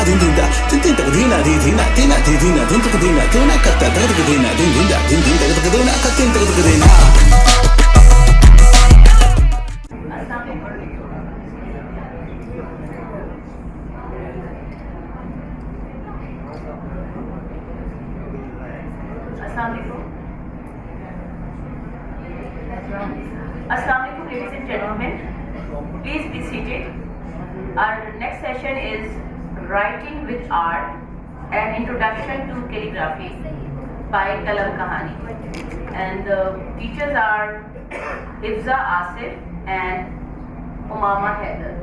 din din da din din tak dina di dina dina di dina din tak dina dina katta tak dina din din da din din tak dina katta tak dina. Assalamualaikum ladies and gentlemen. Please be seated. Our next session is Writing with Art, an introduction to calligraphy by Kalam Kahani. And the teachers are Hifza Asif and Umama Haider.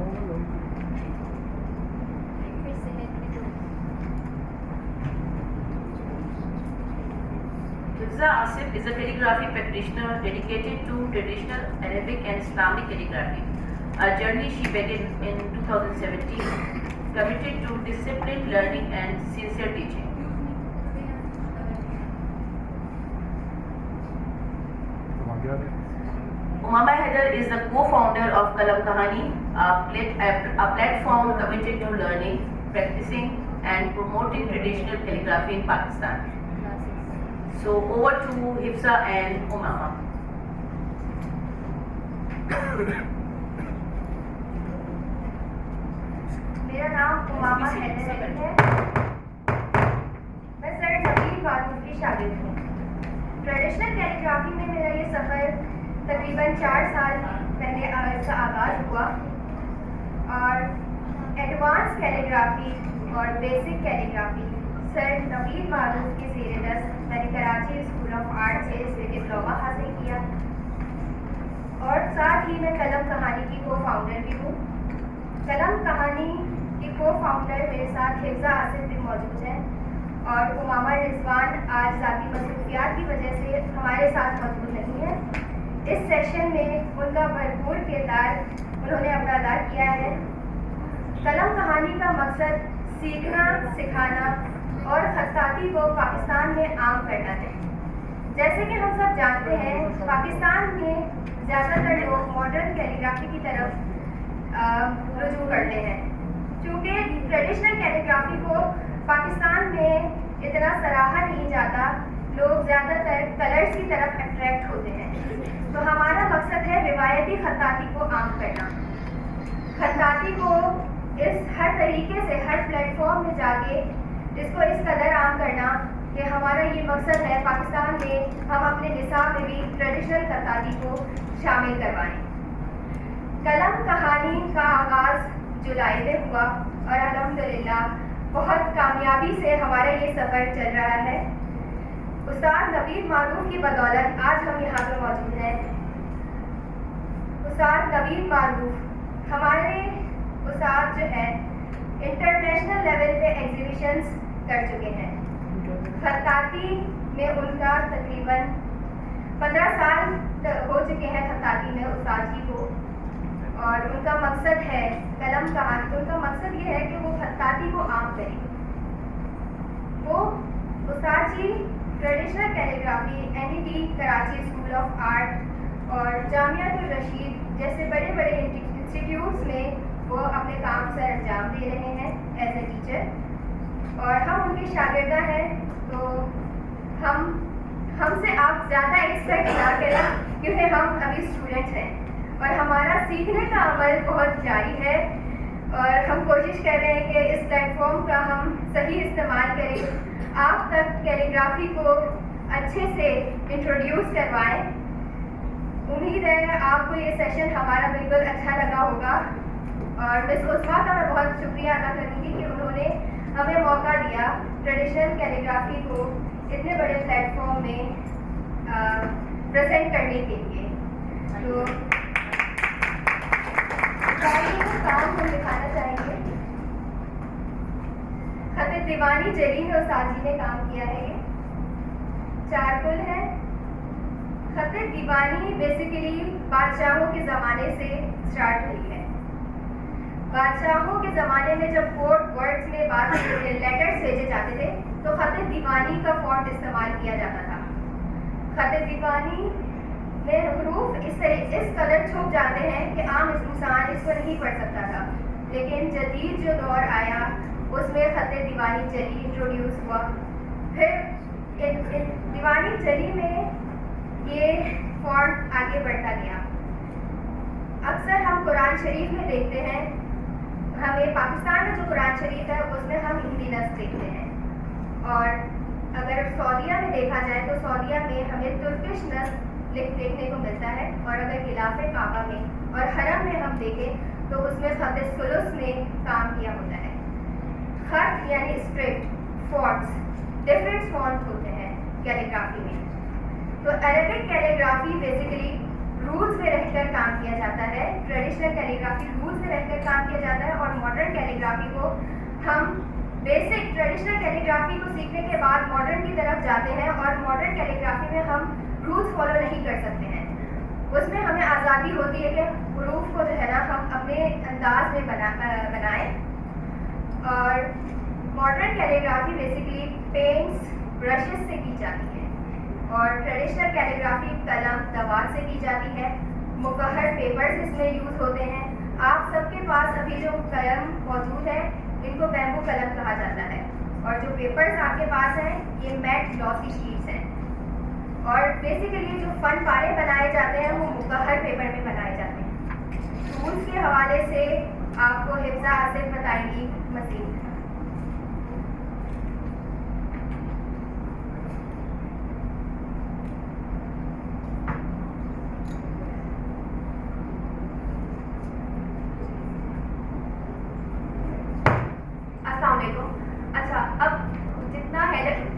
Hifza Asif is a calligraphy practitioner dedicated to traditional Arabic and Islamic calligraphy. A journey she began in 2017, committed to disciplined learning and sincere teaching. Umama Haider is the co-founder of Kalam Kahani, a platform committed to learning, practicing and promoting traditional calligraphy in Pakistan. So over to Hifza and Umama. मेरा नाम Umama Haider है। मैं sir Nabeel मारूफ की शागिर्द हूँ। Traditional calligraphy में मेरा ये सफ़र तकरीबन 4 साल पहले इसका आगाज़ हुआ और एडवांस कैलीग्राफी और बेसिक कैलीग्राफी सर नबील मारूफ के ज़ेर-ए-दस्त मैंने कराची स्कूल ऑफ आर्ट से इसमें डिप्लोमा हासिल किया और साथ ही मैं कलम कहानी की को फाउंडर भी हूँ। कलम कहानी की को फाउंडर मेरे साथ हिफ्जा आसिफ भी मौजूद हैं और उमामा रिजवान आज ज़ाती मसरूफियात की वजह से हमारे साथ मौजूद नहीं है। इस सेशन में उनका भरपूर किरदार उन्होंने अपना अदा किया है। कलम कहानी का मकसद सीखना, सिखाना और खत्ताती को पाकिस्तान में आम करना है। जैसे कि हम सब जानते हैं, पाकिस्तान में ज़्यादातर लोग मॉडर्न कैलीग्राफी की तरफ रुजू करते हैं। चूँकि ट्रेडिशनल कैलीग्राफी को पाकिस्तान में इतना सराहा नहीं जाता, लोग ज़्यादातर कलर्स की तरफ अट्रैक्ट होते हैं। तो हमारा मकसद है रिवायती खत्ताती को आम करना, खत्ताती को इस हर तरीके से हर प्लेटफॉर्म में जाके इसको इस कदर आम करना कि हमारा ये मकसद है पाकिस्तान में हम अपने निसाब में भी ट्रेडिशनल खत्ताती को शामिल करवाएं। कलम कहानी का आगाज़ जुलाई में हुआ और अल्हम्दुलिल्लाह बहुत कामयाबी से हमारा ये सफ़र चल रहा है। उस्ताद नबील मारूफ की बदौलत आज हम यहाँ पर मौजूद हैं। उस्ताद नबील मारूफ हमारे उस्ताद जो है इंटरनेशनल लेवल पे एग्जीबिशंस कर चुके हैं। खत्ताती में उनका तकरीबन 15 साल हो चुके हैं खत्ताती में उस्ताद जी को और उनका मकसद है कलम कहानी, उनका मकसद ये है कि वो खत्ताती को आम करें। वो उस्ताद जी traditional calligraphy NED Karachi school of art और जामियातुर रशीद जैसे बड़े बड़े इंस्टीट्यूट्स में वो अपने काम सर अंजाम दे रहे हैं एज ए टीचर और हम उनके शागिर्दा हैं। तो हमसे आप ज़्यादा एक्सपेक्ट ना करें क्योंकि हम अभी स्टूडेंट्स हैं और हमारा सीखने का अमल बहुत जारी है और हम कोशिश कर रहे हैं कि इस प्लेटफॉर्म का हम सही इस्तेमाल करें, आप तक कैलीग्राफी को अच्छे से इंट्रोड्यूस करवाएं। उम्मीद है आपको ये सेशन हमारा बिल्कुल अच्छा लगा होगा और मिस उस्मा का मैं बहुत शुक्रिया अदा करूँगी कि उन्होंने हमें मौका दिया ट्रेडिशनल कैलीग्राफी को इतने बड़े प्लेटफॉर्म में प्रेजेंट करने के लिए। तो काम हम दिखाना चाहेंगे। खत दीवानी जलील और साजी ने काम किया है। ये चारकुल है। खत दीवानी बेसिकली बादशाहों के ज़माने से स्टार्ट हुई है। बादशाहों के ज़माने में जब कोड वर्ड्स में लेटर्स भेजे जाते थे तो खत दीवानी का फॉन्ट इस्तेमाल किया जाता था। खत दीवानी में हरूफ इस कलर छुप जाते हैं कि आम इंसान इसको नहीं पढ़ सकता था, लेकिन जदीद जो दौर आया उसमें दीवानी जरी इंट्रोड्यूस हुआ। फिर दीवानी जरी में ये फॉन्ट आगे बढ़ता गया। अक्सर हम कुरान शरीफ में देखते हैं, हमें पाकिस्तान में जो कुरान शरीफ है उसमें हम हिंदी नस्ल देखते हैं, और अगर सऊदीया में देखा जाए तो सऊदीया में हमें तुर्किश नस्ल देखने को मिलता है, और अगर गिलाफे काबा में और हरम में हम देखें तो उसमें खत सुलुस में काम किया होता है। खत यानी स्क्रिप्ट, फॉन्ट्स, डिफरेंट फॉन्ट्स होते हैं कैलीग्राफी में। तो अरेबिक कैलीग्राफी बेसिकली रूल्स में रहकर काम किया जाता है। ट्रेडिशनल कैलीग्राफी रूल्स में रहकर काम किया जाता है, और मॉडर्न कैलीग्राफी को हम बेसिक ट्रेडिशनल कैलीग्राफी को सीखने के बाद मॉडर्न की तरफ जाते हैं, और मॉडर्न कैलीग्राफी में हम रूल्स फॉलो नहीं कर सकते हैं। उसमें हमें आज़ादी होती है कि हुरूफ को जो है ना हम अपने अंदाज में बनाएं। और modern calligraphy basically paints, brushes से की जाती है, और ट्रेडिशनल कैलीग्राफी कलम, दवात से की जाती है। मुकहर पेपर्स इसमें यूज़ होते हैं। आप सबके पास अभी जो कलम मौजूद है इनको बैम्बू कलम कहा जाता है, और जो पेपर्स आपके पास हैं ये मैट ग्लॉसी शीट्स हैं। और बेसिकली जो फन पारे बनाए जाते हैं वो मुकहर पेपर में बनाए जाते हैं। रूल्स के हवाले से आपको हिफ्ज़ा आसिफ बताएंगी मज़ीद। अच्छा, अब जितना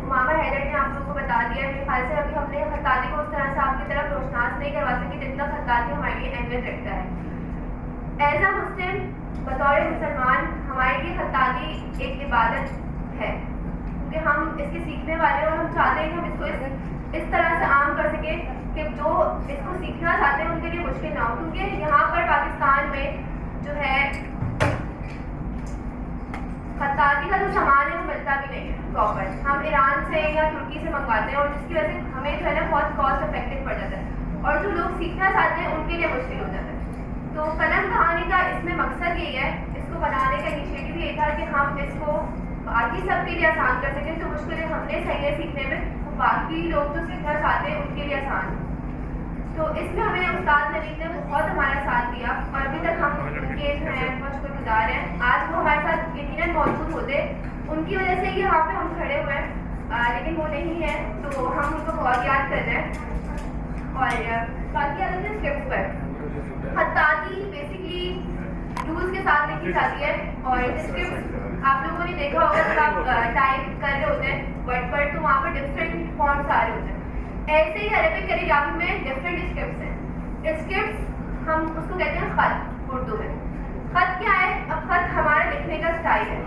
मामा हैदर ने आप लोगों को बता दिया, मेरे ख्याल से अभी हमने खत्ताती को उस तरह से आपकी तरफ रोशनास नहीं करवा सके जितना खत्ताती हमारे लिए अहमियत रखता है। एज अ मुस्लिम, बतौर मुसलमान, हमारे लिए खत्ताती एक इबादत है, क्योंकि हम इसके सीखने वाले हैं, और हम चाहते हैं कि हम इसको इस तरह से आम कर सकें कि जो इसको सीखना चाहते हैं उनके लिए मुश्किल ना हो। क्योंकि यहाँ पर पाकिस्तान में जो है खत्ताती का जो सामान है वो मिलता भी नहीं है प्रॉपर। हम ईरान से या तुर्की से मंगवाते हैं, और जिसकी वजह से हमें जो है ना बहुत कॉस्ट इफेक्टिव पड़ जाता है, और जो लोग सीखना चाहते हैं उनके लिए मुश्किल हो जाता है। तो कलम कहानी का इसमें मकसद यही है, इसको बनाने का इनिशिएटिव ये था कि हम इसको बाकी सबके लिए आसान कर सकें। जो मुश्किलें हमने सही है सीखने में, तो बाकी लोग जो सीखना चाहते हैं उनके लिए आसान। तो इसमें हमें उस्ताद नवीद ने बहुत हमारा साथ दिया, और अभी तक हम उनके जो है बहुत शुक्रगुजार हैं। आज वो हमारे साथ यकीनन मौजूद होते, उनकी वजह से यहाँ पे हम खड़े हुए हैं, लेकिन वो नहीं है, तो हम उनको बहुत याद कर रहे हैं। और बाकी आते हैं स्क्रिप्ट पर। खत्ताती बेसिकली रूल्स के साथ लिखी जाती है, और स्क्रिप्ट आप लोगों ने देखा होगा जब आप टाइप कर रहे होते हैं वर्ड पर, तो वहाँ पर डिफरेंट फॉन्ट्स आ रहे होते हैं। ऐसे ही अरेबिक कैलीग्राफी में डिफरेंट स्क्रिप्ट्स हैं। स्क्रिप्ट्स हम उसको कहते हैं खत उर्दू में। खत क्या है? अब खत हमारा लिखने का स्टाइल है।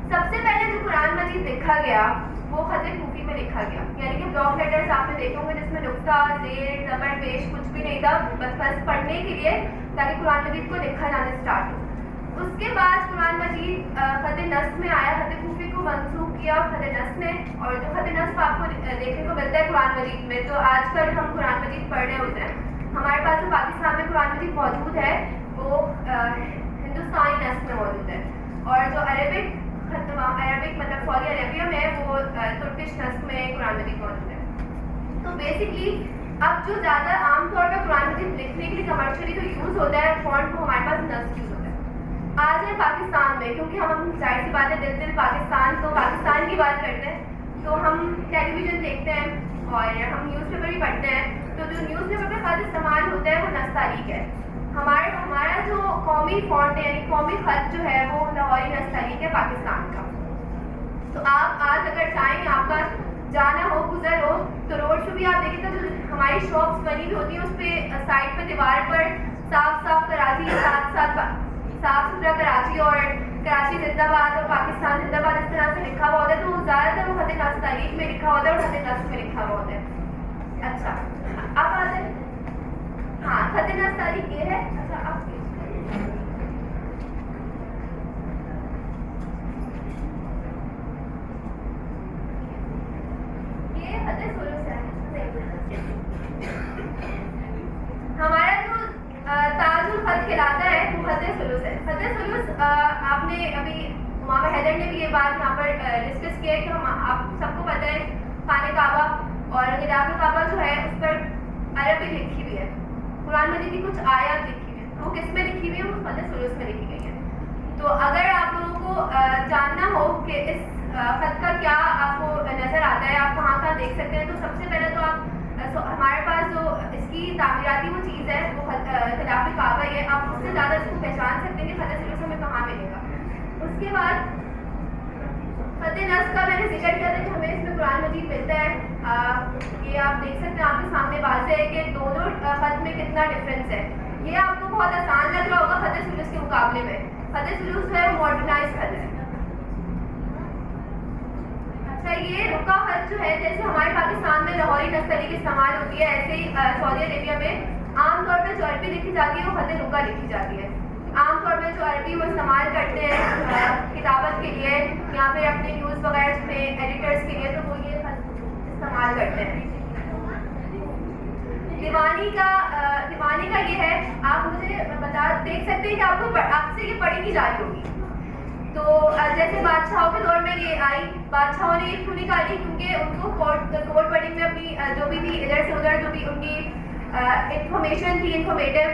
सबसे पहले जो कुरान मजीद लिखा गया वो खत कूफी में लिखा गया, यानी कि ब्लॉक लेटर्स आपने देखे होंगे जिसमें नुक्ता, ज़ेर, ज़बर, पेश कुछ भी नहीं था, बस पढ़ने के लिए ताकि कुरान मजीद को लिखा जाना स्टार्ट हो। उसके बाद कुरान मजीद खत नस्ब में आया, खत कूफी को मंसूब किया खत नस्ब ने। और जो खत नस्ब आपको देखने को मिलता है कुरान मजीद में, तो आजकल हम कुरान मजीद पढ़ रहे होते हैं, हमारे पास जो पाकिस्तान में कुरान मजीद मौजूद है वो हिंदुस्तानी नस्ब में मौजूद है, और जो अरेबिक मतलब सऊदी अरेबिया में वो तुर्किश नस्ब में कुरान मजीद मौजूद है। तो बेसिकली अब जो ज़्यादा आमतौर पर कुरान मजीद लिखने के लिए कमर्शियली जो यूज़ होता है फॉन्ट, वो हमारे पास नस्ब यूज़ होता है। आज है पाकिस्तान में, क्योंकि हम जाहिर सी बात है दिल पाकिस्तान, तो पाकिस्तान की बात करते हैं, तो हम टेलीविज़न देखते हैं और हम न्यूज़पेपर भी पढ़ते हैं। तो जो न्यूज़पेपर में खास इस्तेमाल होता है वो नस्तारीख है। हमारा जो कौमी फॉन्ट है यानी कौमी खत जो है वो लाहौरी नस्तारीख है पाकिस्तान का। तो आप आज अगर चाहें आपका जाना हो, गुजर हो, तो रोड पे भी आप देखें तो जो हमारी शॉप्स बनी हुई होती है उस पर साइड पर दीवार पर साफ कराची, साफ सुथरा कराची और कराची जिंदाबाद और पाकिस्तान जिंदाबाद इस तरह से लिखा हुआ होता है। तो ज़्यादातर वो खत नस्तारीख में लिखा होता है और खत नस्ब में लिखा हुआ होता है। अच्छा, अब आते हैं, हाँ, खत नस्तारीख ये है। अच्छा, आप ये खत सुलूस है। हमारा जो ताजुल खत खिलाता है वो खत सुलूस है। खत सुलूस आपने अभी मामा हैदर ने भी ये बात यहाँ पर किया है कि हम आप सबको पता है खाने काबा और गिलाफ काबा जो है उस पर अरबी लिखी हुई है, कुरान मजीद की कुछ आयत लिखी हुई है, वो किस में लिखी हुई है? वो खत सुलूस में लिखी गई है। तो अगर आप लोगों को जानना हो कि इस खत का क्या आपको नज़र आता है, आप कहाँ कहाँ देख सकते हैं, तो सबसे पहले तो आप हमारे पास जो इसकी तामीराती वो चीज़ है वो गिलाफ काबा ही है। आप उससे ज़्यादा इसको पहचान सकते हैं कि खत सुलूस हमें कहाँ मिलेगा। उसके बाद खत नस का मैंने जिक्र किया था कि हमें इसमें कुरान मजीद मिलता है। ये आप देख सकते हैं, आपके सामने वाज़ेह है कि दोनों खत में कितना डिफरेंस है। ये आपको बहुत आसान लग रहा होगा खत सुलूस के मुकाबले में। खत सुलूस जो है वो मॉडर्नाइज खत है। अच्छा, ये रुका खत जो है जैसे हमारे पाकिस्तान में लाहौरी नस्तरी की इस्तेमाल होती है, ऐसे ही सऊदी अरेबिया में आमतौर पर जो अरबी लिखी जाती है वो खत रुका लिखी जाती है। आमतौर पर जो अरबी वो इस्तेमाल करते हैं किताबत के लिए या फिर अपने न्यूज़ वगैरह में एडिटर्स के लिए, तो वो ये खत इस्तेमाल करते हैं। दीवानी का ये है, आप मुझे देख सकते हैं कि आपसे ये पढ़ी नहीं जा रही होगी। तो जैसे बादशाहों के दौर में ये आई, बादशाहों ने ये क्यों निकाली? क्योंकि उनको कोर्ट वर्डिंग में अपनी जो भी थी इधर से उधर जो भी उनकी इंफॉर्मेशन थी, इंफॉर्मेटिव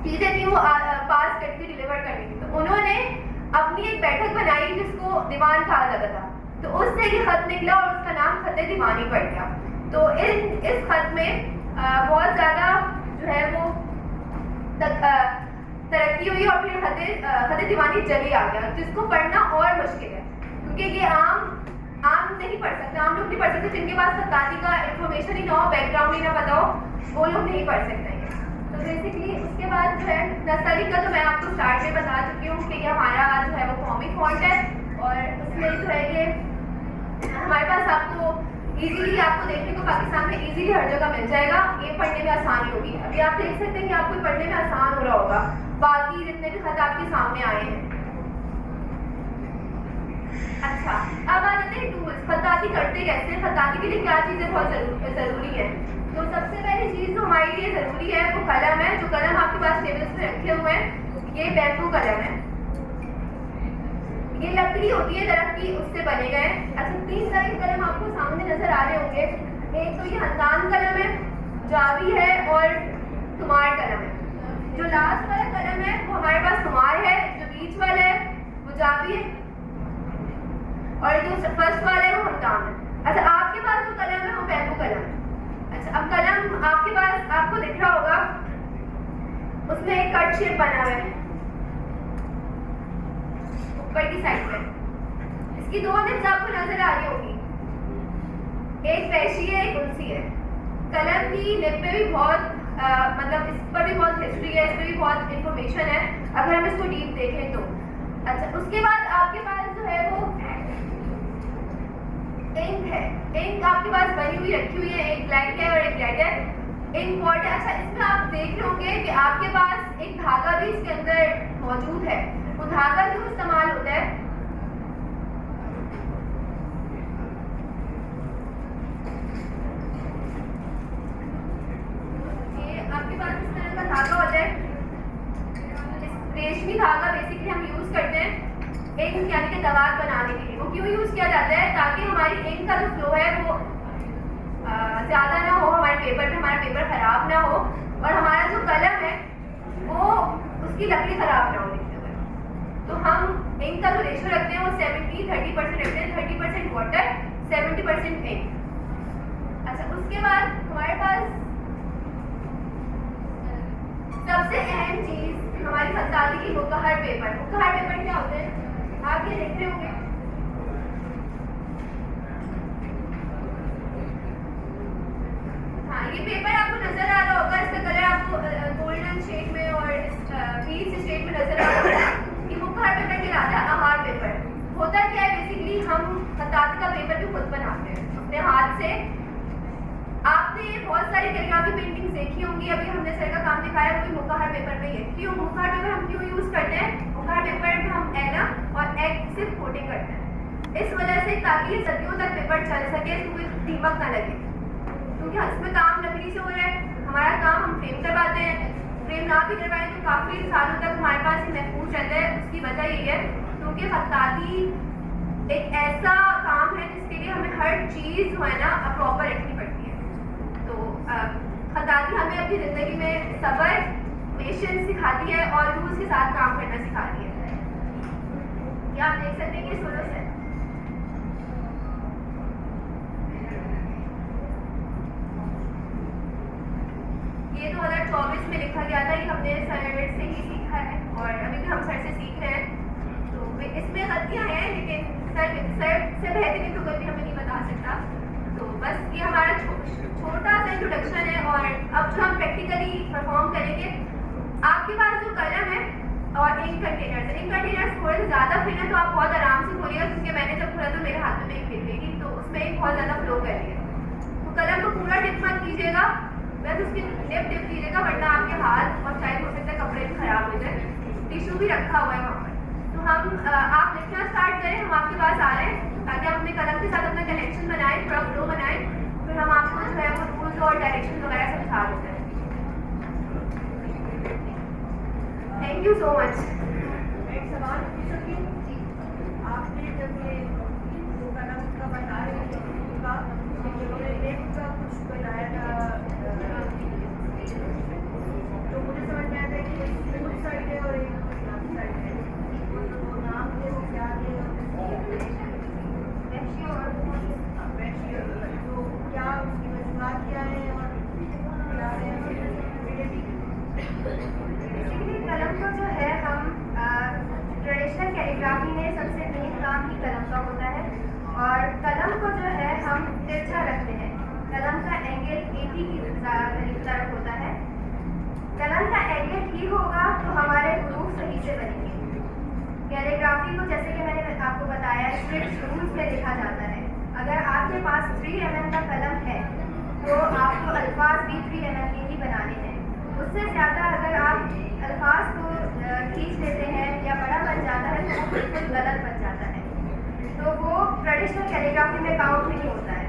चीज़ें थी, वो पास करके डिलीवर करनी थी। तो उन्होंने अपनी एक बैठक बनाई जिसको दीवान कहा जाता था। तो उससे ये खत निकला और उसका नाम खत दीवानी पड़ गया। तो इस खत में बहुत ज़्यादा जो है वो तरक्की हुई और फिर खत दीवानी जल्दी आ गया, जिसको पढ़ना और मुश्किल है क्योंकि ये आम नहीं पढ़ सकते, आम लोग नहीं पढ़ सकते। जिनके पास खत्ताती का इंफॉर्मेशन ही ना हो, बैकग्राउंड ही ना पता हो, वो लोग नहीं पढ़ सकते हैं। तो बेसिकली उसके बाद जो है नस्तरी का तो मैं आपको स्टार्ट में बता चुकी हूँ कि ये हमारा जो है वो कॉमिक फॉन्ट है और उसमें जो है ये हमारे पास आपको इजीली आपको देखने को पाकिस्तान में इजीली हर जगह मिल जाएगा। ये पढ़ने में आसानी होगी। अभी आप देख सकते हैं कि आपको पढ़ने में आसान हो रहा होगा बाकी जितने भी खत आपके सामने आए हैं। अच्छा, अब आ जाते हैं टूल्स। खत्ताती करते कैसे हैं, खत्ताती के लिए क्या चीज़ें बहुत ज़रूरी है। तो सबसे पहली चीज़ जो हमारे लिए ज़रूरी है वो कलम है। जो कलम आपके पास टेबल्स पे रखे हुए हैं, ये बैम्बू कलम है। ये लकड़ी होती है दरख्त की, उससे बने गए। अच्छा, 3 तरह के कलम आपको सामने नजर आ रहे होंगे। एक तो ये हंतान कलम है, जावी है और तुमार कलम है। जो लास्ट वाला कलम है वो हमारे पास तुमार है, जो बीच वाला है वो जावी है और जो फर्स्ट वाला है वो हंतान है। अच्छा, आपके पास जो कलम है वो बैम्बू कलम है। अच्छा, अब कलम आपके पास आपको दिख रहा होगा, उसमें एक कट शेप बना हुआ है ऊपर की साइड में। इसकी 2 निब्स आपको नजर आ रही होगी, एक पेशी है, एक उनसी है। कलम की निब पे भी बहुत मतलब इस पर भी बहुत हिस्ट्री है, इस पर भी बहुत इंफॉर्मेशन है अगर हम इसको डीप देखें तो। अच्छा, उसके बाद आपके पास जो है वो इंक है। इंक आपके पास बनी हुई रखी हुई है, एक ब्लैक है और एक रेड है। इंक पॉट है। अच्छा, इसमें आप देख रहे होंगे कि आपके पास एक धागा भी इसके अंदर मौजूद है। वो धागा क्यों इस्तेमाल होता है? ये आपके पास इस तरह का धागा होता है। रेशमी धागा बेसिकली हम यूज करते हैं इंक यानी कि दवात बनाने के लिए। वो क्यों यूज किया जाता है? ताकि हमारी इंक का जो फ्लो है वो ज्यादा ना हो हमारे पेपर पे, हमारा पेपर खराब ना हो और हमारा जो कलम है वो उसकी लकड़ी खराब ना हो लिखते हुए। तो हम इंक का जो रेशो रखते हैं वो 70-30% रखते हैं। 30% वाटर, 70% इंक। अच्छा, उसके बाद हमारे पास सबसे अहम चीज हमारी खत्ताती की मुकहर पेपर। मुकहर पेपर क्या होते हैं आप ये देख रहे होंगे। हाँ, ये पेपर आपको नजर आ रहा होगा, इसका कलर आपको गोल्डन शेड में और पीच शेड में नजर आ रहा होगा। ये मुकहर पेपर कहलाता है। आहार पेपर होता क्या है? बेसिकली हम खत्ताती का पेपर भी खुद बनाते हैं अपने हाथ से। आपने बहुत सारी कैलीग्राफी पेंटिंग्स देखी होंगी, अभी हमने सर का काम दिखाया वो भी मुकहर पेपर पे है। क्यों मुकहर पेपर हम क्यों यूज करते हैं? मुकहर पेपर में हम एना और एग से कोटिंग करते हैं इस वजह से ताकि ये सदियों तक पेपर चल सके, इसको कोई दीमक ना लगे। क्योंकि इसमें काम लकड़ी से हो रहा है, हमारा काम हम फ्रेम करवाते हैं। फ्रेम ना भी करवाएं तो काफ़ी सालों तक हमारे पास ये महफूज रहता है। उसकी वजह यही है क्योंकि खत्ताती एक ऐसा काम हर चीज़ जो है ना प्रॉपर रखनी पड़ती है। तो खतानी हमें अपनी ज़िंदगी में सब्र, पेशेंस सिखाती है और रूल्स के साथ काम करना सिखाती है। क्या आप देख सकते हैं कि सुलूस है। ये 2024 में लिखा गया था, ये हमने सर से ही सीखा है और अभी भी हम सर से सीख रहे हैं। तो इसमें गलतियाँ हैं, लेकिन सर से बेहतरीन तो गलती हमें नहीं बता सकता। तो बस ये हमारा छोटा सा इंट्रोडक्शन है और अब जो हम प्रैक्टिकली परफॉर्म करेंगे, आपके पास जो कलम है और इंक कंटेनर्स थोड़े से ज़्यादा फिल है, तो आप बहुत आराम से खोलिएगा, क्योंकि मैंने जब खोला तो मेरे हाथ में एक फिल गई, तो उसमें एक बहुत ज़्यादा फ्लो कर लिया। तो कलम को पूरा डिप मत कीजिएगा, बस उसकी डिप कीजिएगा, वरना आपके हाथ और शायद हो सकता है कपड़े भी खराब हो जाए। टिश्यू भी रखा हुआ है वहाँ पर। तो हम आप लिखना स्टार्ट करें, हम आपके पास आ रहे हैं ताकि आप अपने कलम के साथ अपना कनेक्शन बनाएं, थोड़ा फ्लो बनाएं, फिर हम आपको जो है वो रूल्स और डायरेक्शन वगैरह समझा देते हैं। Thank you so much. एक सवाल पूछ सकती हूँ? आपने जब ये कलम का बता रहे थे का कुछ बनाया था, तो मुझे समझ में आया था कि एक साइड है और एक साइड है, वो नाम थे वो क्या थे? तो क्या उसकी वजूहत क्या है और क्या है? कलम को जो है हम ट्रेडिशनल कैलीग्राफी में सबसे मेन काम ही कलम का होता है और कलम को जो है हम तिरछा रखते हैं। कलम का एंगल 80 की तरफ होता है। कलम का एंगल ठीक होगा तो हमारे हरूफ सही से बनेंगे। कैलीग्राफी को जैसे कि मैंने आपको बताया स्ट्रिक्ट रूल्स में लिखा जाता है। अगर आपके पास 3 mm का कलम है तो आपको अल्फाज भी 3 mm के ही बनाने हैं। उससे ज़्यादा अगर आप अल्फाज को खींच लेते हैं या बड़ा बन जाता है तो वो बिल्कुल गलत बन जाता है, तो वो ट्रेडिशनल कैलीग्राफी में काउंट नहीं होता है।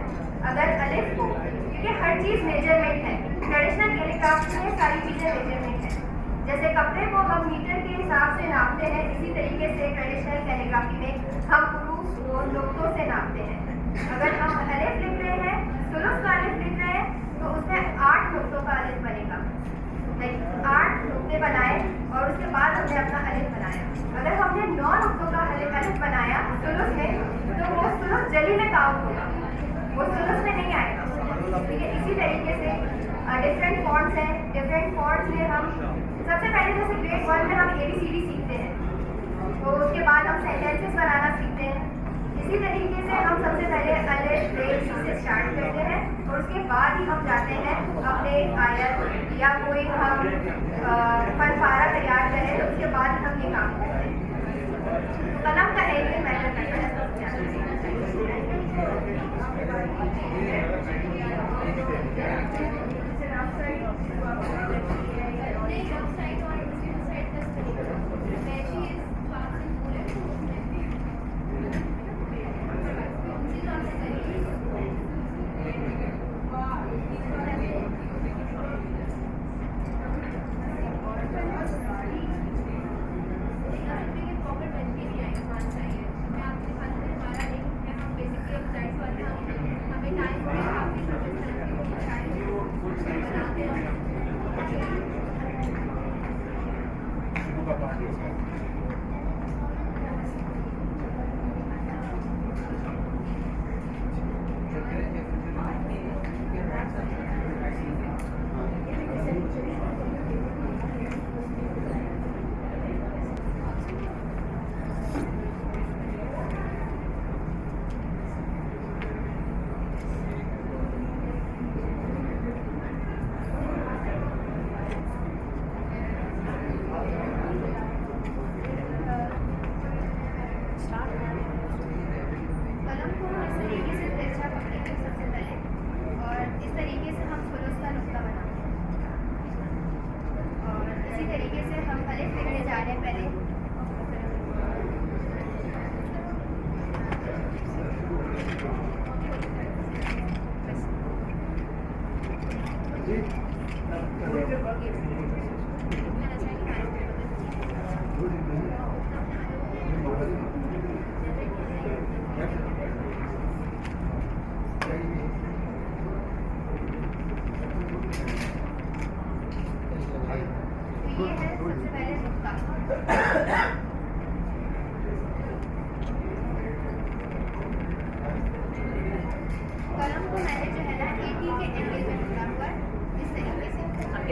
अगर अलिफ को, क्योंकि हर चीज़ मेजरमेंट है, ट्रेडिशनल कैलीग्राफी में सारी चीज़ें मेजरमेंट है। जैसे कपड़े को हम मीटर के हिसाब से नापते हैं, इसी तरीके से ट्रेडिशनल कैलीग्राफी में हम हरूफ को नुक्तों से नापते हैं। अगर हम अलिफ लिख रहे हैं, सुलूस का अलिफ लिख रहे हैं, तो उसमें 8 नुक्तों का अलिफ बनेगा। 8 नुक्ते बनाए और उसके बाद हमने अपना अलिफ बनाया। अगर हमने 9 नुक्तों का अलिफ बनाया सुलूस में, तो वो सुलूस जली में काउंट होगा, वो सुलूस में नहीं आएगा। ठीक है, इसी तरीके से डिफरेंट फॉन्ट्स हैं। डिफरेंट फॉन्ट्स में हम सबसे पहले जैसे ग्रेड 1 में हम ABCD सीखते हैं, तो उसके बाद हम सेंटेंसेस बनाना सीखते हैं। इसी तरीके से हम सबसे पहले अलिफ ब्रेक से स्टार्ट करते हैं और उसके बाद ही हम जाते हैं अपने आयत या कोई हम फनफारा तैयार करें, तो उसके बाद हम ये काम करते हैं। कलम का एंगल मैटर करता है सबसे ज़्यादा।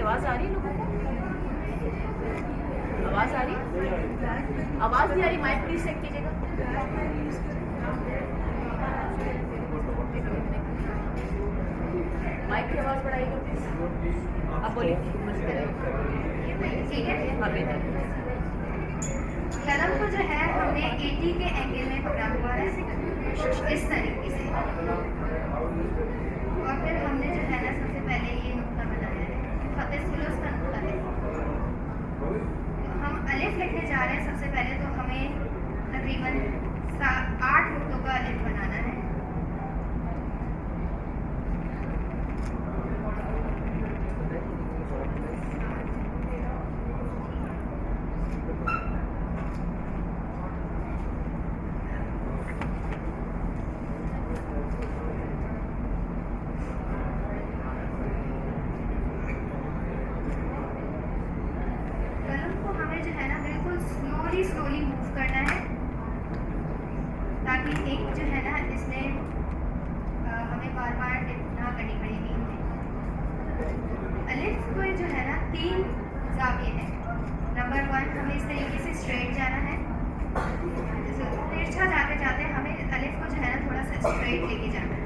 आवाज़ आ रही है लोगों को? आवाज़ आ रही? आवाज़ नहीं आ रही, माइक प्लीज चेक कीजिएगा। माइक की आवाज़ बढ़ाइएगा प्लीज। अब बोलिए। ठीक है। हाँ बेहतर। कलम को जो है हमने 80 के एंगल में पकड़ा हुआ है इस तरीके से, और फिर हमने जो है ना सबसे पहले ये नुक्ता बनाया है, फतेह सुलूस का नुक्ता है। हम अलिफ लिखने जा रहे हैं सबसे पहले, तो हमें तकरीबन 8 नुक्तों का अलिफ बनाना है। स्लोली मूव करना है, ताकि एक जो है ना इसमें हमें बार बार टिप ना करनी पड़ेगी। अलिफ को जो है ना 3 जाविये हैं। नंबर 1, हमें इस तरीके से स्ट्रेट जाना है, तिरछा जाते जाते हमें अलिफ को जो है ना थोड़ा सा स्ट्रेट लेके जाना है।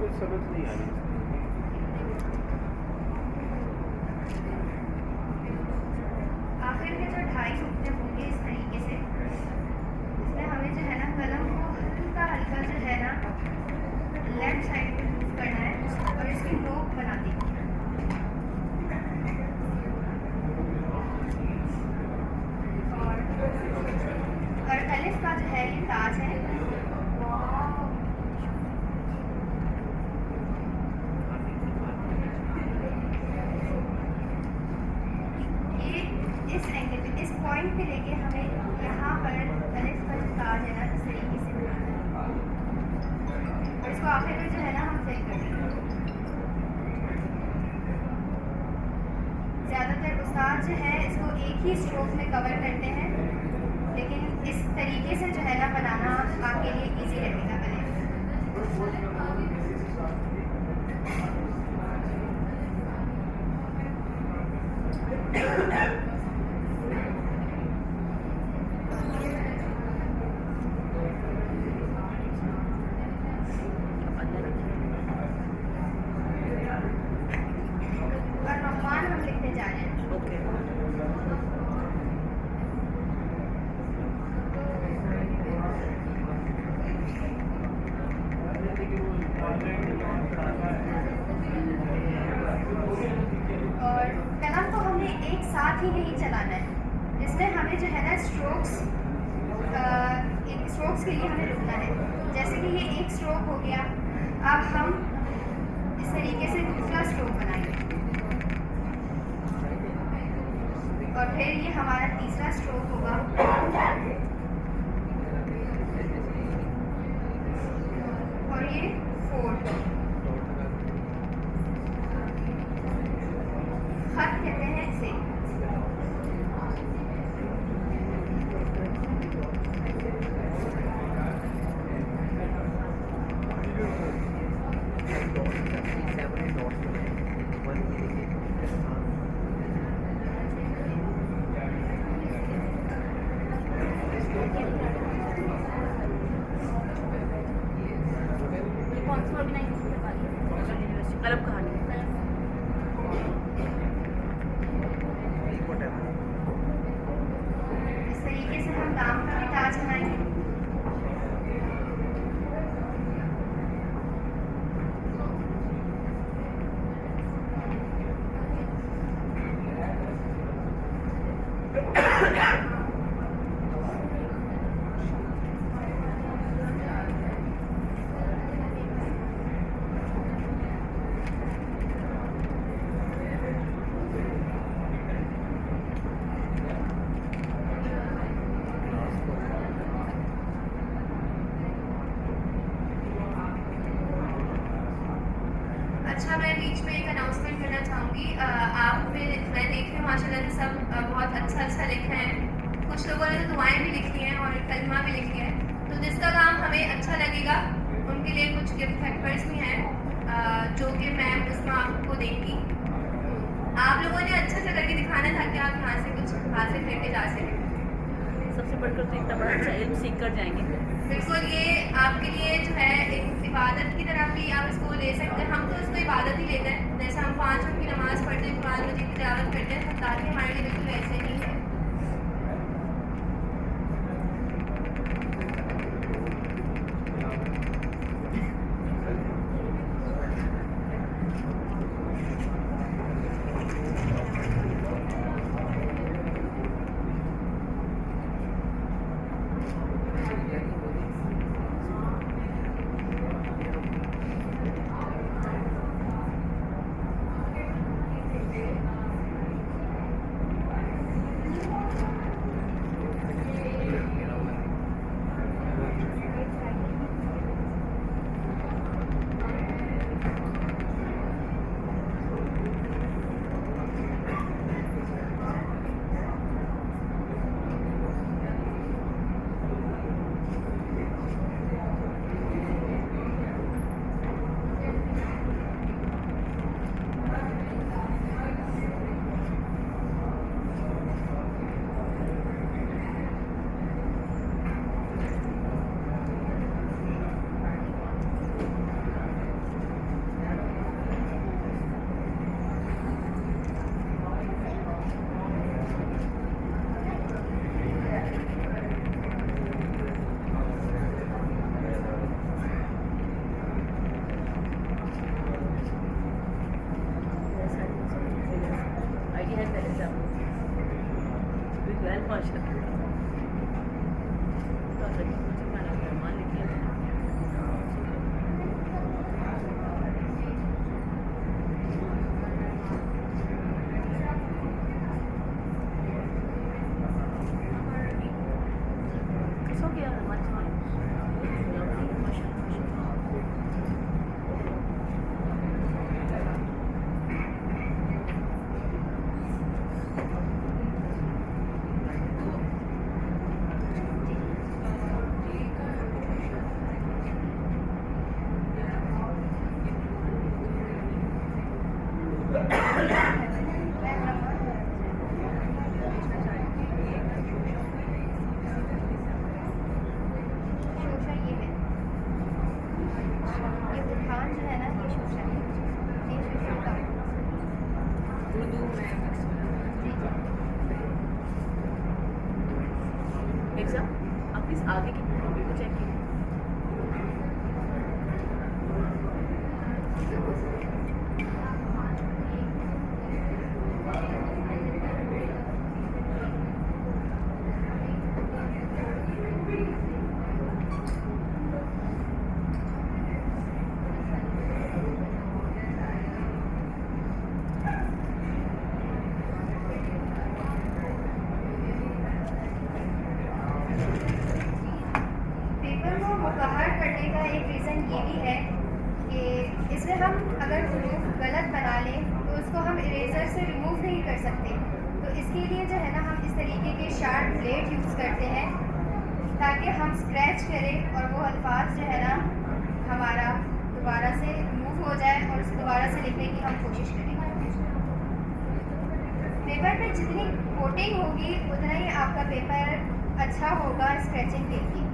को समझ नहीं आ रही। आखिर के जो 2.5 नुक्ते होंगे इस तरीके से, इसमें हमें जो है ना कलम को हल्का हल्का जो है ना लेफ्ट साइड पे मूव करना है और इसकी नोक बना दी। और अलिफ का जो है ये ताज है, इस एंगल पे, इस पॉइंट पे लेके हमें यहाँ पर अलिफ का जो ताज है ना इस तरीके से बनाना है, और इसको आखिर में जो है ना हम फिल कर देंगे। ज़्यादातर उस्ताद जो है इसको एक ही स्ट्रोक में कवर करते हैं, लेकिन इस तरीके से जो है ना बनाना आपके लिए इजी रहेगा। साथ ही नहीं चलाना है, इसमें हमें जो है ना स्ट्रोक्स के लिए हमें रुकना है। जैसे कि ये एक स्ट्रोक हो गया, अब हम इस तरीके से दूसरा स्ट्रोक बनाएंगे और फिर ये हमारा तीसरा स्ट्रोक होगा और ये 4 खत कहते हैं इसे। कलम कहानी इस तरीके से हम दाम का भी ताज बनाएंगे। अच्छा, मैं बीच में एक अनाउंसमेंट करना चाहूँगी। मैं देख रही हूँ माशाल्लाह से सब बहुत अच्छा लिखा है। कुछ लोगों ने तो दुआएं भी लिखी हैं और कलमा भी लिखी है। तो जिसका काम हमें अच्छा लगेगा उनके लिए कुछ गिफ्ट हैम्पर्स भी हैं जो कि मैम उसमें आपको देंगी। आप लोगों ने अच्छा सा करके दिखाना था कि आप यहाँ से कुछ हासिल करके जा सकें। सबसे बढ़कर तो इतना बड़ा अच्छा इल्म सीख कर जाएंगे। बिल्कुल, ये आपके लिए जो है एक इबादत की तरह भी आप इसको ले सकते हैं। हम तो इसको इबादत ही लेते हैं, जैसे हम 5 वक्त की नमाज़ पढ़ते हैं, कुरान मजीद की तिलावत करते हैं, ताकि हमारे लिए बिल्कुल ऐसे ही है। आइडिया है पहले से आपको? वेल माशाल्लाह। तो आप लड़की को सिखाना मेहमान लिख लेते हैं। It's okay, much fine. Lovely, mashallah. शोशा ये है, ये बुरहान जो है ना, ये शोशा है, ये शोशा का उर्दू में जी मिर्जा, आप इस आगे की कॉपी को चेक कीजिए। पेपर को मुकहर करने का एक रीज़न ये भी है कि इसमें हम अगर हरूफ गलत बना लें तो उसको हम इरेजर से रिमूव नहीं कर सकते। तो इसके लिए जो है ना, हम इस तरीके के शार्प ब्लेड यूज़ करते हैं ताकि हम स्क्रैच करें और वो अल्फाज जो है ना हमारा दोबारा से रिमूव हो जाए और उसे दोबारा से लिखने की हम कोशिश करें। पेपर पे जितनी कोटिंग होगी उतना ही आपका पेपर अच्छा होगा स्क्रैचिंग के लिए,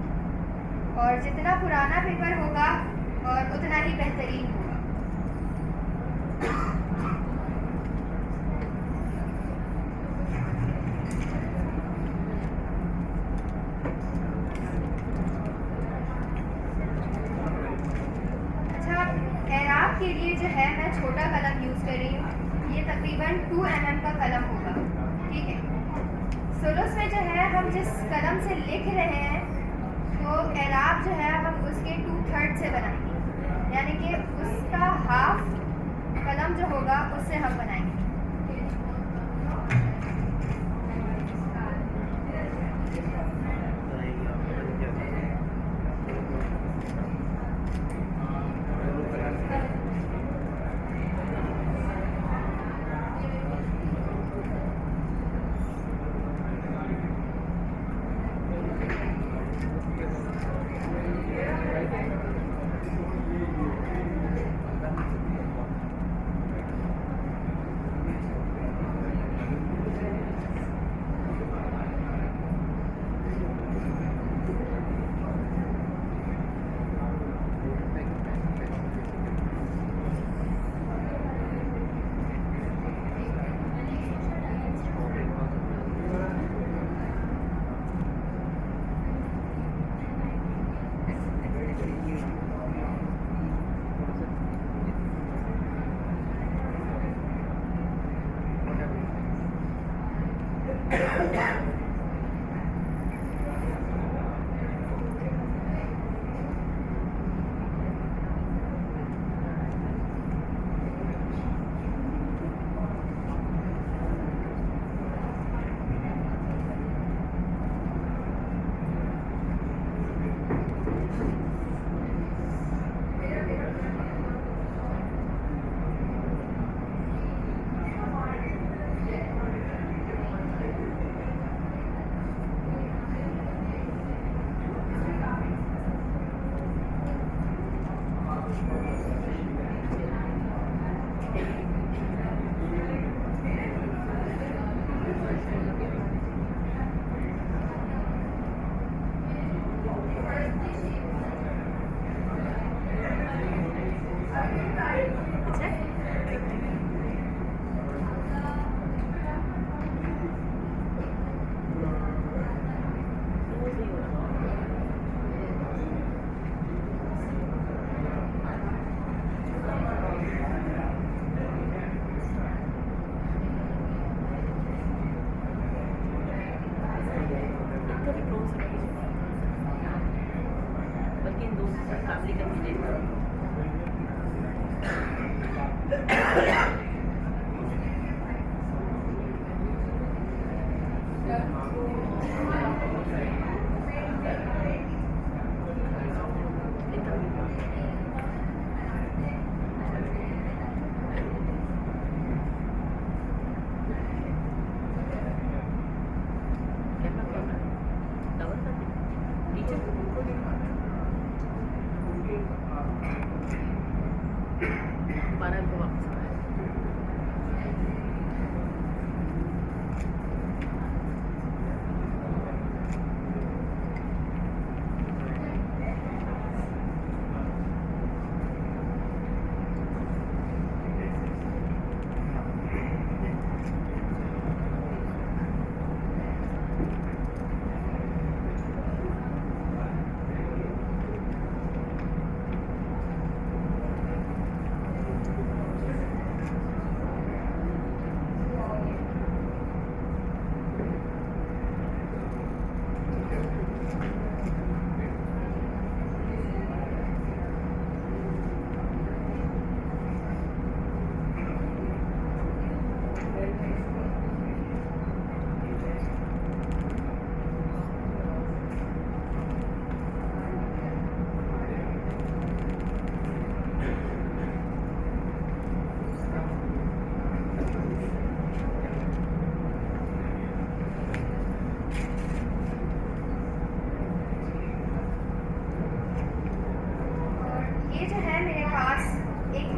और जितना पुराना पेपर होगा और उतना ही बेहतरीन होगा। अच्छा, एराब के लिए जो है मैं छोटा कलम यूज़ कर रही हूँ। ये तकरीबन 2 mm का कलम होगा, ठीक है। सुलुस में जो है हम जिस कलम से लिख रहे हैं तो एराब जो है हम उसके 2/3 से बनाएंगे, यानी कि उसका हाफ कलम जो होगा उससे हम बनाएंगे।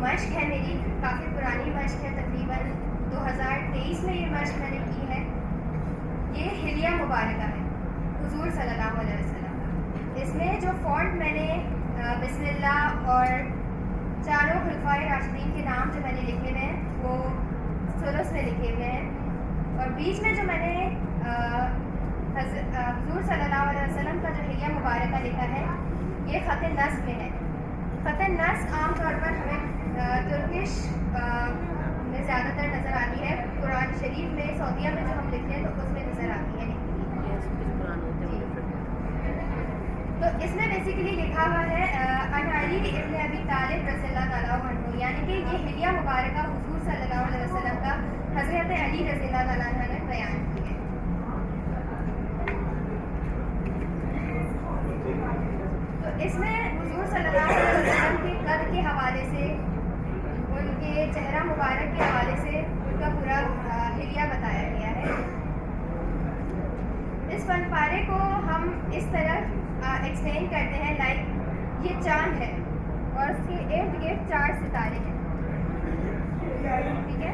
मश्क है मेरी, काफ़ी पुरानी मश्क है, तकरीबन 2023 में ये मश्क मैंने की है। ये हिलिया मुबारका है हुजूर सल्लल्लाहु अलैहि वसल्लम का। इसमें जो फ़ॉन्ट मैंने बिस्मिल्लाह और चारों खुलफाए राशिदीन के नाम जो मैंने लिखे हुए हैं वो सुलस में लिखे हुए हैं, और बीच में जो मैंने हुजूर सल्लल्लाहु अलैहि वसल्लम का जो हिलिया मुबारका लिखा है ये ख़त नस्ब में है। ख़त नस्ब आमतौर पर हमें तुर्किश में ज़्यादातर नज़र आती है, कुरान शरीफ में सऊदीया में जो हम लिखते हैं तो उसमें नज़र आती है। तो इसमें बेसिकली लिखा हुआ है अन अली इब्न अबी तालिब रज़ियल्लाहु ताला अन्हु, यानी कि ये हिलिया मुबारका हुजूर सल्लल्लाहु अलैहि वसल्लम का हज़रत अली रज़ियल्लाहु ताला अन्हु ने बयान की है। तो इसमें हुजूर सल्लल्लाहु अलैहि वसल्लम के कद के हवाले से, उनके चेहरा मुबारक के हवाले से उनका पूरा हिलिया बताया गया है। इस फनपारे को हम इस तरह एक्सप्लेन करते हैं लाइक ये चांद है और उसके इर्द गिर्द 4 सितारे हैं, ठीक है।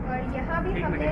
और यहाँ भी हमने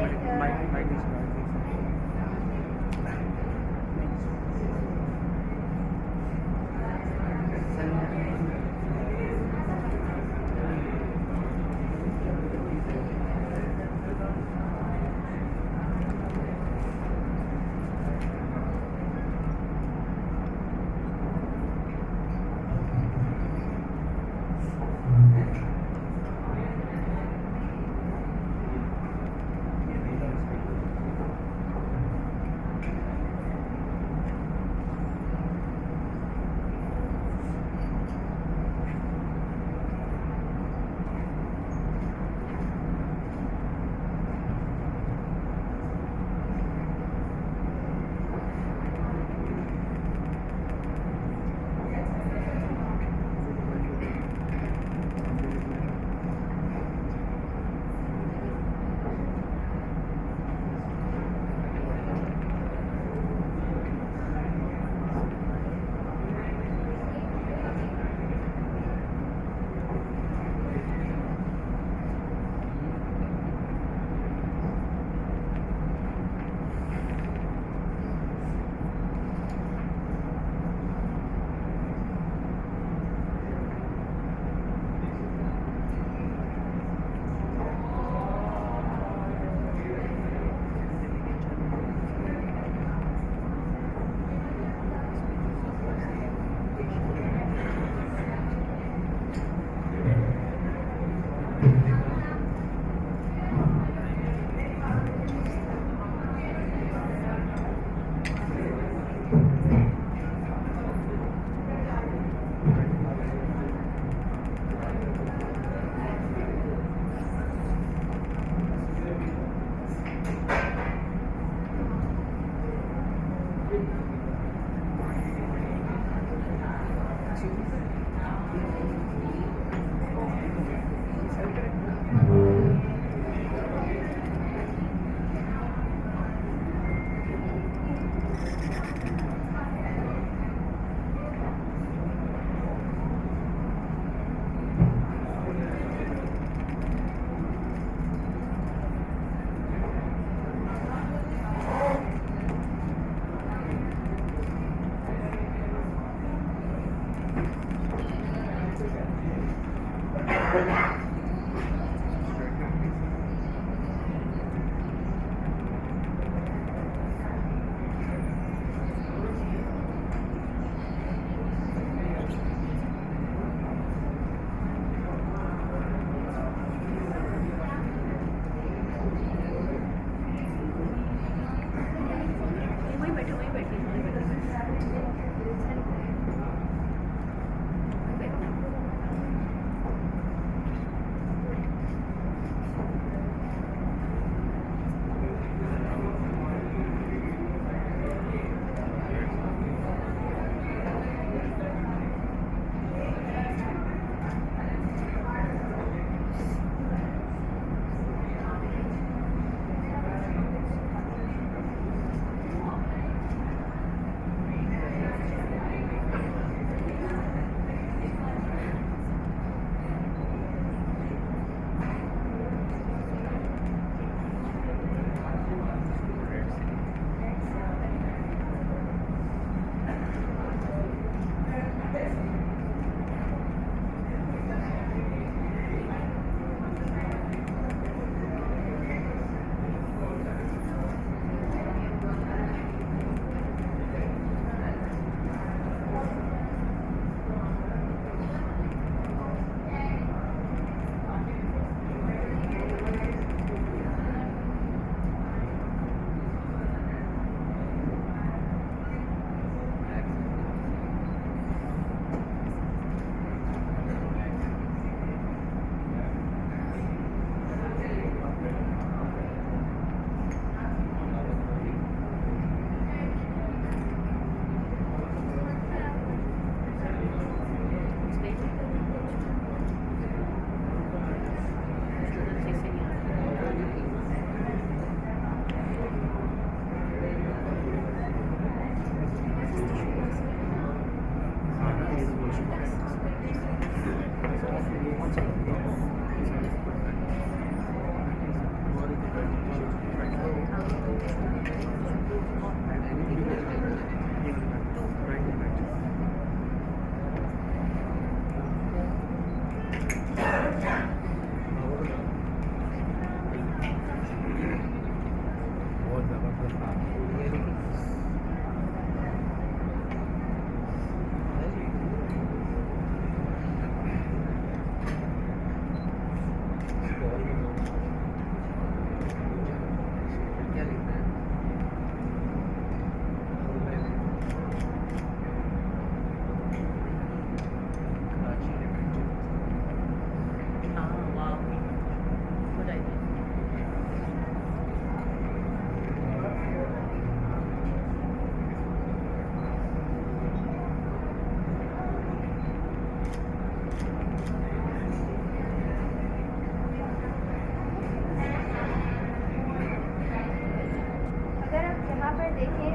देखें।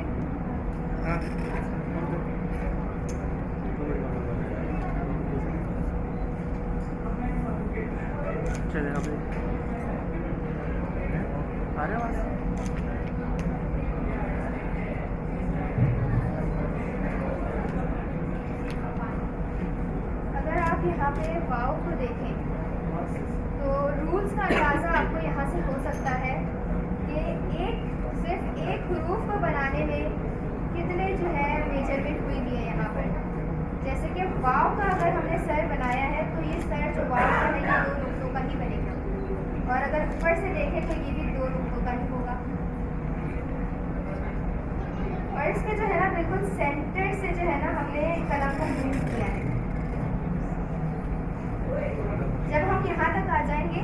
चले अभी आ रहे हो अगर आप यहाँ पे वाव को देखें तो रूल्स का अंदाज़ा आपको यहाँ से हो सकता है कि सिर्फ एक हरूफ को बनाने में कितने जो है मेजरमेंट हुई भी है यहाँ पर। जैसे कि वाव का अगर हमने सर बनाया है तो ये सर जो वाव का है ये 2 नुक्तों का ही बनेगा, और अगर ऊपर से देखें तो ये भी 2 नुक्तों का ही होगा। और इसके जो है ना बिल्कुल सेंटर से जो है ना हमने कलम को मूव किया है। जब हम यहाँ तक आ जाएंगे,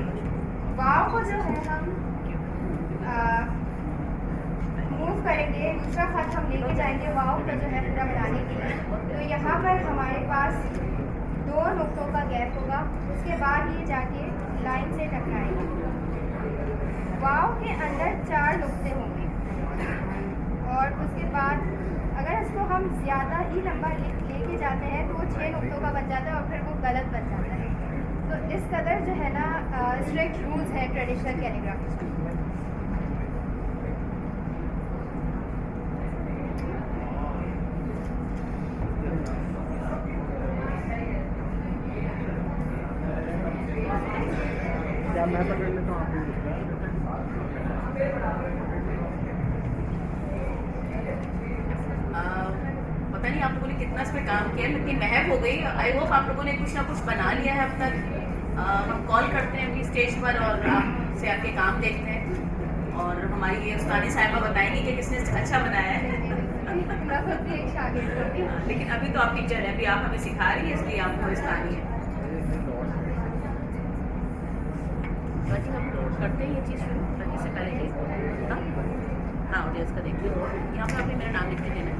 वाव को जो है हम मूव करेंगे, दूसरा खत हम लेके जाएंगे वाव का जो है पूरा बनाने के लिए, तो यहाँ पर हमारे पास 2 नुक्तों का गैप होगा। उसके बाद ये जाके लाइन से टकराएंगे। वाव के अंदर 4 नुक्ते होंगे, और उसके बाद अगर इसको हम ज़्यादा ही लंबा लेके जाते हैं तो वो 6 नुक्तों का बन जाता है और फिर वो गलत बन जाता है। तो इस कदर जो है ना स्ट्रिक्ट रूल्स है ट्रेडिशनल कैलीग्राफी। क्या मैं पकड़ लेता हूँ आप पता नहीं आप लोगों ने कितना इस पर काम किया, इतनी महक हो गई। आई होप आप लोगों ने कुछ ना कुछ बना लिया है अब तक। हम कॉल करते हैं अभी स्टेज पर और आपसे आपके काम देखते हैं, और हमारी ये उस्तादी साहिबा बताएंगी कि किसने अच्छा बनाया है। लेकिन अभी तो आप टीचर हैं, अभी आप हमें सिखा रही है, इसलिए आपको उस्तादी है। बाकी हम करते हैं ये चीज़ शुरू करने से पहले हाँ ऑडियंस का देखिए, यहाँ पर आपने मेरा नाम लिख के देना है।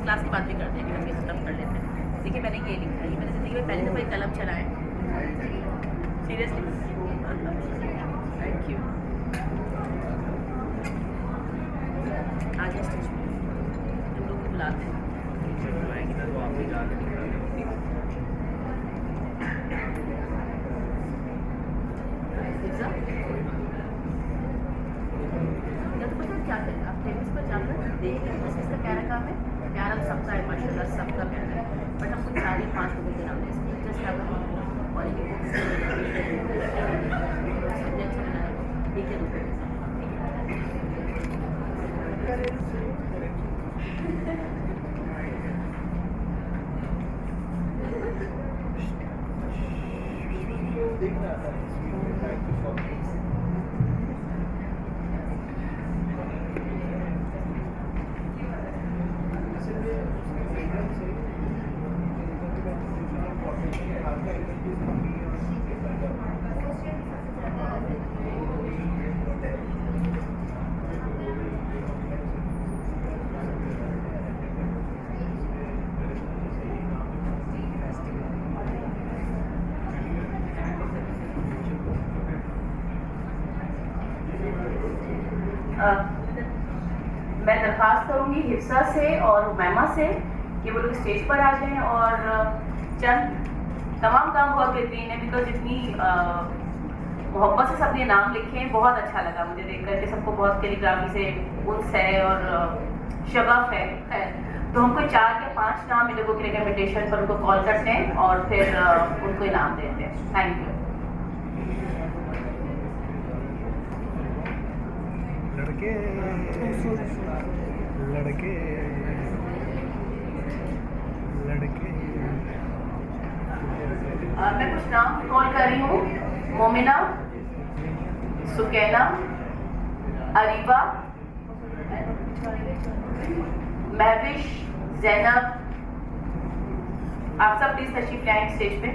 क्लास की बात भी करते हैं, हम ये सब कर लेते हैं। देखिए मैंने ये लिखा है, ये मैंने ज़िंदगी में पहली दफ़ा एक कलम चलाया है। Seriously thank you. आज स्टेज पे हम लोग को बुलाते हैं। क्या करें आप टेनिस पर जाकर देखिए, बस इसका क्या रखा है, प्यारा सबका है माशाल्लाह, सबका प्यारा है। बट हम कुछ 4-5 लोगों के नाम ले जस्ट और ये सब्जेक्ट बनाए ठीक है। मैं दरख्वास्त करूंगी हिफ्सा से और हुमैमा से कि वो लोग स्टेज पर आ जाएं, और चंद तमाम काम बहुत बेहतरीन है, बिकॉज इतनी मोहब्बत से सबने नाम लिखे हैं। बहुत अच्छा लगा मुझे देख कर के सबको बहुत कैलीग्राफी से उन्स है और शगफ है। तो हमको 4 या 5 नाम इन लोगों की रिकमेंडेशन पर उनको कॉल करते हैं और फिर उनको इनाम देते हैं। Thank you. लड़के लड़के लड़के मैं कुछ नाम कॉल कर रही हूँ। मोमिना, सुकैना, अरीबा, महविश, जैनब, आप सब प्लीज तशरीफ लाएं स्टेज पे।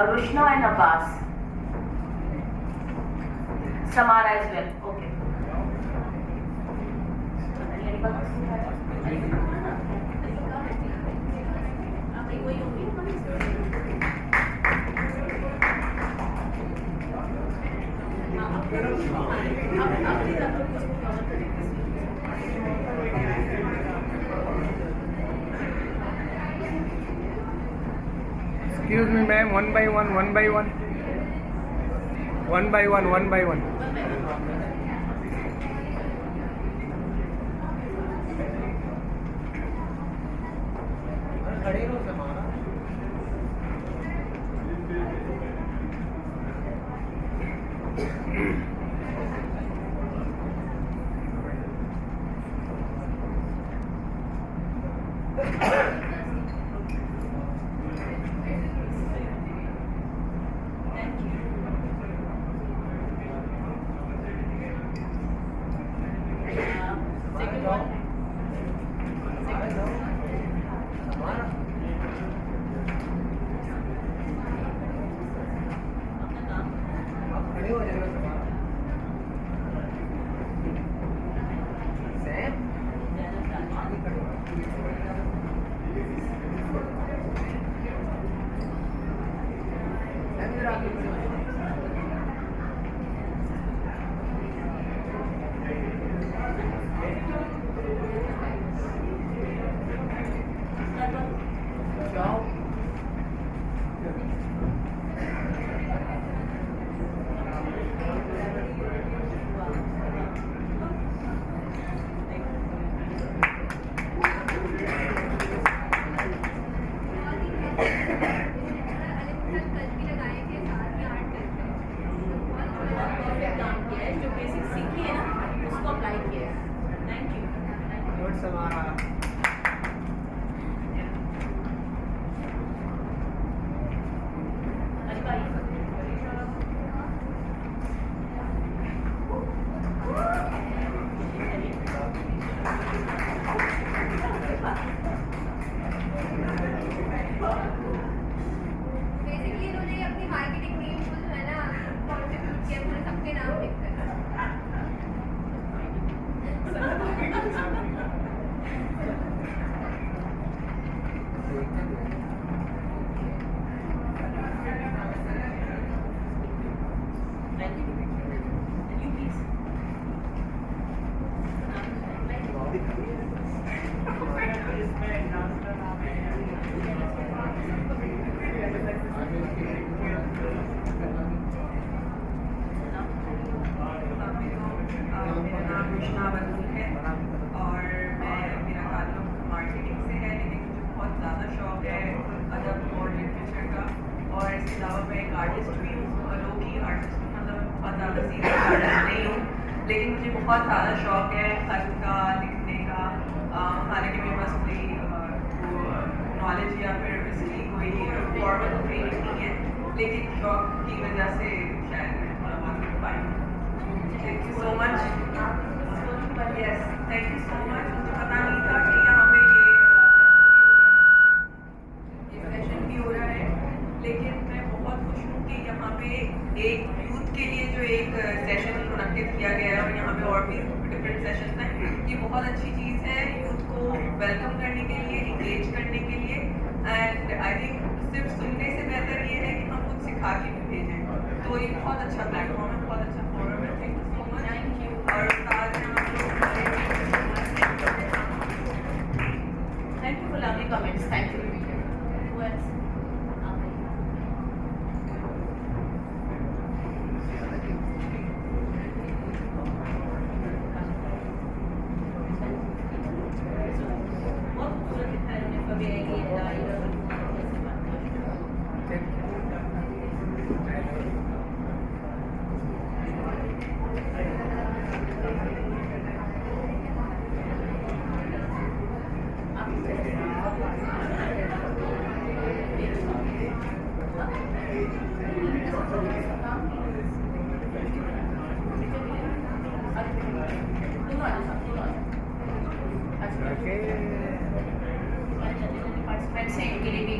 Rushna and Abbas. Samara as well. Okay. Excuse me, ma'am. One by one. One by one. One by one. One by one. Second one. जो बेसिक सीखी है ना उसको अप्लाई किया है। Thank you. Good, Samara. Basically इन्होंने अपनी marketing team को जो है ना कॉन्ट्रीब्यूट किया, पूरे सबके नाम लिखकर। मेरा नाम कृष्णा बंधु है और मेरा ताल्लुक मार्केटिंग से है, लेकिन मुझे बहुत ज़्यादा शौक है अदब और लिटरेचर का। और इसके अलावा मैं एक आर्टिस्ट भी हूँ, लोकी आर्टिस्ट हूँ, मतलब बहुत ज़्यादा सीरियस आर्टिस्ट नहीं हूँ, लेकिन मुझे बहुत ज़्यादा शौक है खत का, लिखने का। हालांकि मेरे पास कोई नॉलेज या फिर इसकी कोई फॉर्मल ट्रेनिंग नहीं है, लेकिन शौक की वजह से शायद मैं थोड़ा बहुत लिख पाई हूँ। Thank you so much. Yes, thank you so much. मुझे पता नहीं था कि यहाँ पे ये सेशन भी हो रहा है, लेकिन मैं बहुत खुश हूँ कि यहाँ पे एक यूथ के लिए जो एक सेशन मुनक्किद किया गया है और यहाँ पे और भी डिफरेंट सेशंस हैं। ये बहुत अच्छी चीज़ है यूथ को वेलकम करने के लिए, इंगेज करने के लिए। एंड आई थिंक सिर्फ सुनने से बेहतर ये है कि हम कुछ सिखा के भी भेजें। तो ये बहुत अच्छा प्लेटफॉर्म है, बहुत अच्छा फोरम है। Thank you so much. Thank you. और साथ में आप लोग Thank you for lovely comments. Thank you. Who else? बहुत खूबसूरत लिखा है इन्होंने, कभी आएगी अच्छा ओके पार्टिसिपेंट्स हैं इनके लिए भी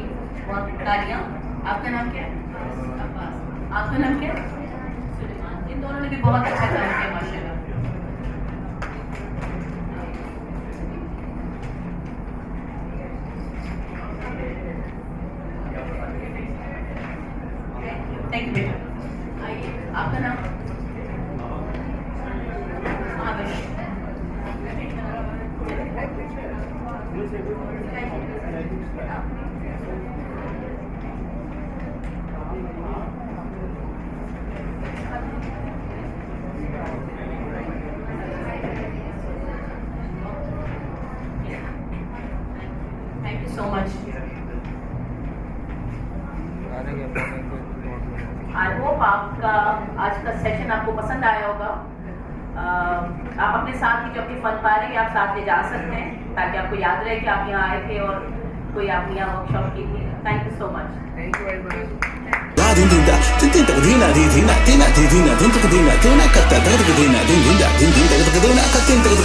बहुत तालियां। आपका नाम क्या है? अब्बास। आपका नाम क्या है? सुलेमान। इन दोनों ने भी बहुत अच्छा काम किया माशाल्लाह। थैंक यू बेटा। आइए, आपका नाम? Avish. Thank you so much. I hope आपका आज का सेशन आपको पसंद आया होगा। आप अपने साथ ही जो अपनी फन पा रहे हैं आप साथ ले जा सकते हैं ताकि आपको याद रहे कि आप यहाँ आए थे और कोई आपने यहाँ वर्कशॉप की थी। Thank you so much. Thank you very much. La din din da, tin tin tak dina di dina, tina di dina, din tak dina, tuna katta tak dina, din din da, din din tak dina, katin tak